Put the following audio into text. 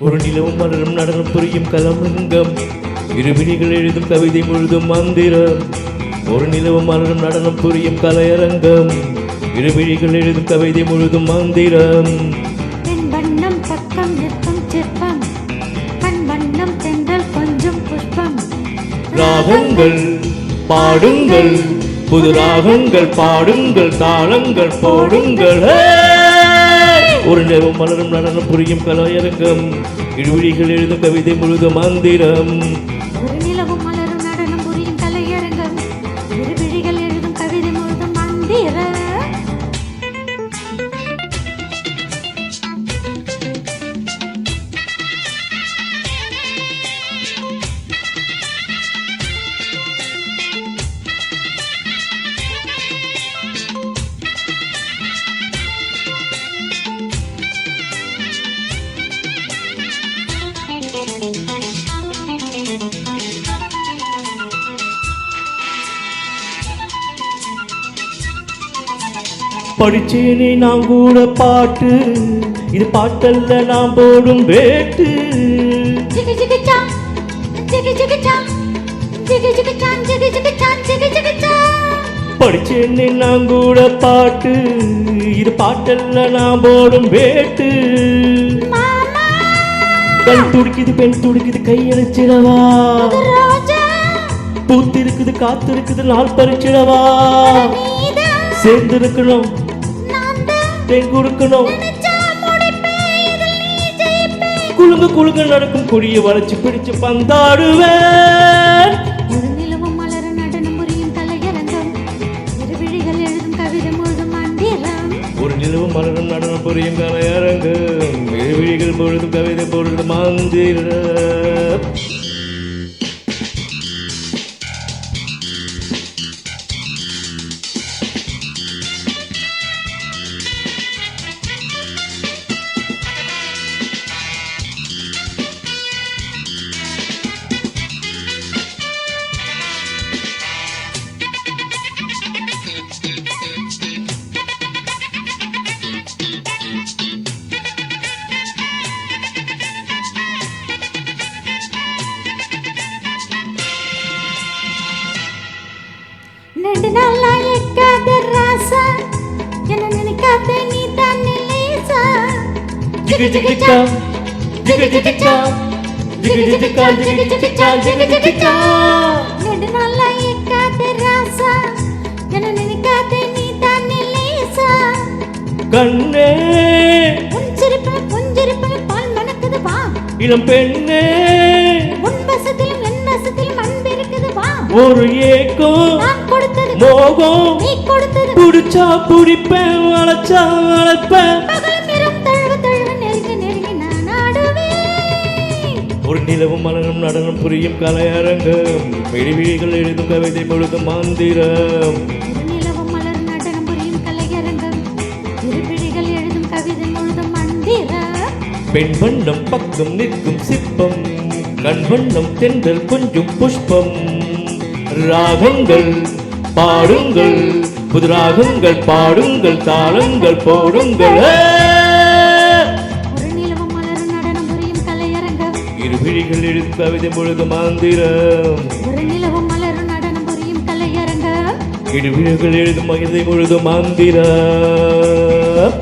ஒரு நிலவும் மலரும் நடனம் புரியும் கலமங்கம், இருவிழிகள் எழுதும் கவிதை முழுதும் மந்திரம். ஒரு நிலவும் மலரும் நடனம் புரியும் கலையரங்கம், இருவிழிகள் எழுதும் கவிதை முழுதும் மந்திரம். வண்ணம் பக்கம் நிற்கும் சிற்பம், கண் வண்ணம் தென்றல் கொஞ்சம் புஷ்பம். ராகங்கள் பாடுங்கள், புது ராகங்கள் பாடுங்கள், தாளங்கள் போடுங்கள். ஒரு நிலவும் மலரும் நடனம் புரியும் கலையரங்கம், இருவிழிகள் எழுதும் கவிதை முழுதும் மந்திரம். ஒரு நிலவும் மலரும் நடனம் புரியும் கலையரங்கம், இருவிழிகள் எழுதும் கவிதை முழுதும் மந்திரம். படிச்சேனே நான் கூட பாட்டு, இது பாட்டல்ல நான் போடும் வேட்டு. ஜிகி ஜிகி சாங், ஜிகி ஜிகி சாங், ஜிகி ஜிகி சாங், ஜிகி ஜிகி சாங், ஜிகி ஜிகி சாங். படிச்சேனே நான் கூட பாட்டு, இது பாட்டல்ல நான் போடும் வேட்டு. கண் துடிக்குது பெண் துடிக்குது கையடிச்சிடவா, பூத்திருக்குது காத்திருக்குது நாள் பறிச்சிடவா. சேர்ந்து இருக்கணும் தேன் கொடுக்கணும், குழுங்க குழுங்க நடக்கும் கொடிய வளைச்சு பிடிச்சு பந்தாடுவேன். ஒரு நிலவும் மலரும் நடனம் புரியும் கலையரங்கம், இருவிழிகள் எழுதும் கவிதை முழுதும் மந்திரம். ஒரு நிலவும் மலரும் நடனம் புரியும் கலையரங்கம், இருவிழிகள் முழுதும் கவிதை பொழுதும் மந்திரம். நெடு நாளா எக்காத ராசா, என்ன நினைக்காத நீ தான் நிலேசா. ஜிகி ஜிகி சா, ஜிகி ஜிகி சா, ஜிகி ஜிகி சா, ஜிகி ஜிகி சா, ஜிகி ஜிகி சா. நெடு நாளா எக்காத ராசா, என்ன நினைக்காத நீ தான் நிலேசா. கண்ணே உன் சிரிப்பில் புஞ்சிரிப்பில் பால் மணக்குது வா, இளம் பெண்ணே உன் வசத்திலும் என் வசத்திலும் அன்பு இருக்குது வா. ஒரு ஏக்கம் நான் கொடுத்தது மோகம், நீ கொடுத்தது புடிச்சா புடிப்பேன், வளைச்சா வளைப்பேன். பகலும் இரவும் தழுவ தழுவ நெருங்கி நெருங்கி நான் ஆடுவேன். ஒரு நிலவும் மலரும் நடனம் புரியும் கலையரங்கம், விழிவிழிகள் எழுதும் கவிதை முழுதும் மந்திரம். ஒரு நிலவும் மலரும் நடனம் புரியும் கலையரங்கம், இருவிழிகள் எழுதும் கவிதை முழுதும் மந்திரம். பெண் வண்ணம் பக்கம் நிற்கும் சிற்பம், கண் வண்ணம் தென்றல் கொஞ்சம் புஷ்பம். ராகங்கள் பாடுங்கள், புது ராகங்கள் பாடுங்கள், தாளங்கள் போடுங்கள். ஒரு நிலவும் மலரும் நடனம் புரியும் கலையரங்கம், இருவிழிகள் எழுதும் கவிதை முழுதும் மந்திரம். ஒரு நிலவும் மலரும் நடனம் புரியும் கலையரங்கம், இருவிழிகள் எழுதும் கவிதை முழுதும் மந்திரம்.